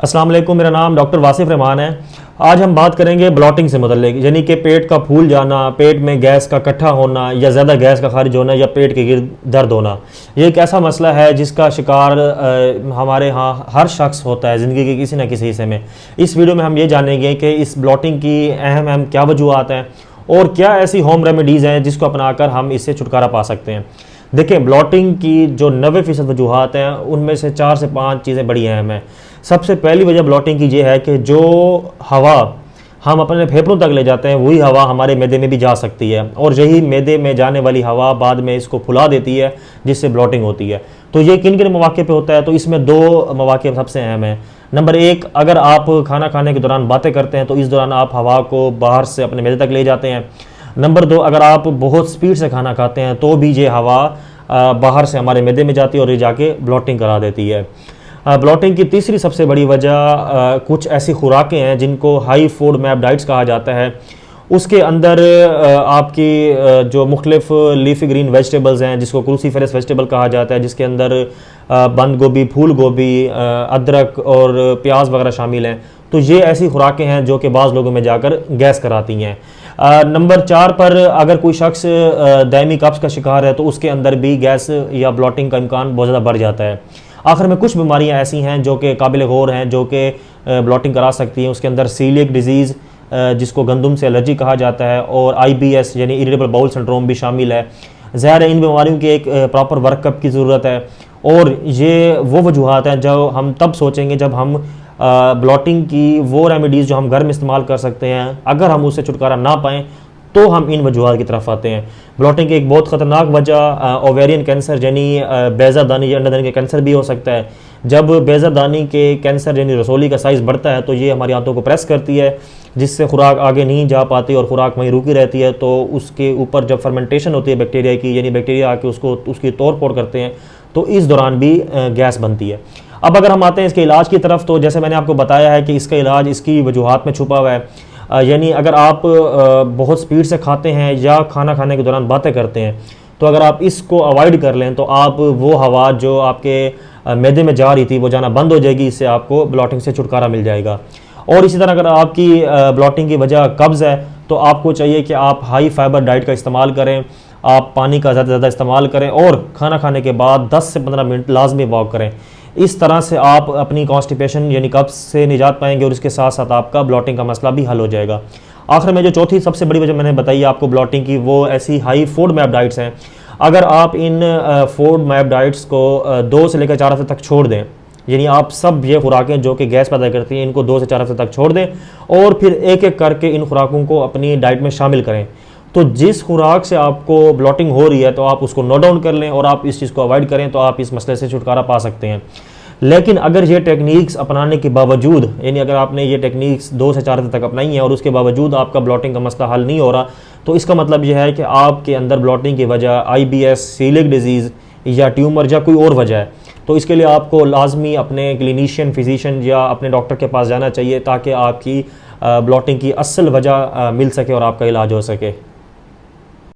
अस्सलाम वालेकुम, मेरा नाम डॉक्टर वासिफ रहमान है। आज हम बात करेंगे ब्लॉटिंग से मुतल्लिक, यानी कि पेट का फूल जाना, पेट में गैस का इकट्ठा होना या ज़्यादा गैस का खारिज होना या पेट के गिर्द दर्द होना। ये एक ऐसा मसला है जिसका शिकार हमारे यहाँ हर शख्स होता है ज़िंदगी के किसी न किसी हिस्से में। इस वीडियो में हम ये जानेंगे कि इस ब्लॉटिंग की अहम क्या वजूहत हैं और क्या ऐसी होम रेमेडीज़ हैं जिसको अपनाकर हम इससे छुटकारा पा सकते हैं। देखें, ब्लॉटिंग की जो 90% वजूहत हैं उनमें से 4 से 5 चीज़ें बड़ी अहम हैं। सबसे पहली वजह ब्लॉटिंग की ये है कि जो हवा हम अपने फेफड़ों तक ले जाते हैं वही हवा हमारे मैदे में भी जा सकती है और यही मैदे में जाने वाली हवा बाद में इसको फुला देती है जिससे ब्लॉटिंग होती है। तो ये किन किन मौके पे होता है? तो इसमें 2 मौके सबसे अहम हैं। नंबर 1, अगर आप खाना खाने के दौरान बातें करते हैं तो इस दौरान आप हवा को बाहर से अपने मैदे तक ले जाते हैं। नंबर 2, अगर आप बहुत स्पीड से खाना खाते हैं तो भी ये हवा बाहर से हमारे मैदे में जाती है और ये जाके ब्लॉटिंग करा देती है। ब्लॉटिंग की तीसरी सबसे बड़ी वजह कुछ ऐसी खुराकें हैं जिनको हाई फूड मैप डाइट्स कहा जाता है। उसके अंदर आपकी जो मुख्तलिफ लीफी ग्रीन वेजिटेबल्स हैं जिसको क्रूसीफेरस वेजिटेबल कहा जाता है, जिसके अंदर बंद गोभी, फूल गोभी, अदरक और प्याज वगैरह शामिल हैं। तो ये ऐसी खुराकें हैं जो कि बाज़ लोगों में जाकर गैस कराती हैं। नंबर 4 पर अगर कोई शख्स दायमी कब्ज़ का शिकार है तो उसके अंदर भी गैस या ब्लॉटिंग का इम्कान बहुत ज़्यादा बढ़ जाता है। आखिर में कुछ बीमारियां ऐसी हैं जो कि काबिल गौर हैं जो कि ब्लॉटिंग करा सकती हैं। उसके अंदर सीलियक डिजीज़ जिसको गंदम से एलर्जी कहा जाता है और IBS यानी इरिटेबल बाउल सिंड्रोम भी शामिल है। ज़ाहिर है इन बीमारियों की एक प्रॉपर वर्कअप की ज़रूरत है और ये वो वजूहत हैं जो हम तब सोचेंगे जब हम ब्लॉटिंग की वो रेमेडीज़ जो हम घर में इस्तेमाल कर सकते हैं, अगर हम उससे छुटकारा ना पाएँ तो हम इन वजूहत की तरफ आते हैं। ब्लॉटिंग की एक बहुत ख़तरनाक वजह ओवेरियन कैंसर यानी बेज़ादानी या अंडादानी के कैंसर भी हो सकता है। जब बेज़ादानी के कैंसर यानी रसोली का साइज़ बढ़ता है तो ये हमारी आंतों को प्रेस करती है जिससे खुराक आगे नहीं जा पाती और खुराक वहीं रुकी रहती है। तो उसके ऊपर जब फर्मेंटेशन होती है बैक्टीरिया की, यानी बैक्टीरिया आके उसकी तोड़ फोड़ करते हैं, तो इस दौरान भी गैस बनती है। अब अगर हम आते हैं इसके इलाज की तरफ, तो जैसे मैंने आपको बताया है कि इसका इलाज इसकी वजूहत में छुपा हुआ है। यानी अगर आप बहुत स्पीड से खाते हैं या खाना खाने के दौरान बातें करते हैं तो अगर आप इसको अवॉइड कर लें तो आप वो हवा जो आपके मैदे में जा रही थी वो जाना बंद हो जाएगी। इससे आपको ब्लॉटिंग से छुटकारा मिल जाएगा। और इसी तरह अगर आपकी ब्लॉटिंग की वजह कब्ज़ है तो आपको चाहिए कि आप हाई फाइबर डाइट का इस्तेमाल करें, आप पानी का ज़्यादा से ज़्यादा इस्तेमाल करें और खाना खाने के बाद 10 से 15 मिनट लाजमी वॉक करें। इस तरह से आप अपनी कॉन्स्टिपेशन यानी कब्ज़ से निजात पाएंगे और इसके साथ साथ आपका ब्लॉटिंग का मसला भी हल हो जाएगा। आखिर में जो चौथी सबसे बड़ी वजह मैंने बताई आपको ब्लॉटिंग की, वो ऐसी हाई फूड मैप डाइट्स हैं। अगर आप इन फूड मैप डाइट्स को 2 से लेकर 4 हफ्ते तक छोड़ दें, यानी आप सब ये खुराकें जो कि गैस पैदा करती हैं इनको 2 से 4 हफ्ते तक छोड़ दें और फिर एक एक करके इन खुराकों को अपनी डाइट में शामिल करें, तो जिस खुराक से आपको ब्लॉटिंग हो रही है तो आप उसको नोट डाउन कर लें और आप इस चीज़ को अवॉइड करें तो आप इस मसले से छुटकारा पा सकते हैं। लेकिन अगर ये टेक्निक्स अपनाने के बावजूद, यानी अगर आपने ये टेक्निक्स 2 से 4 हफ्ते तक अपनाई हैं और उसके बावजूद आपका ब्लॉटिंग का मसला हल नहीं हो रहा, तो इसका मतलब यह है कि आपके अंदर ब्लॉटिंग की वजह IBS, सीलिक डिजीज़ या ट्यूमर या कोई और वजह है। तो इसके लिए आपको लाजमी अपने क्लिनिशियन, फिजिशियन या अपने डॉक्टर के पास जाना चाहिए ताकि आपकी ब्लॉटिंग की असल वजह मिल सके और आपका इलाज हो सके।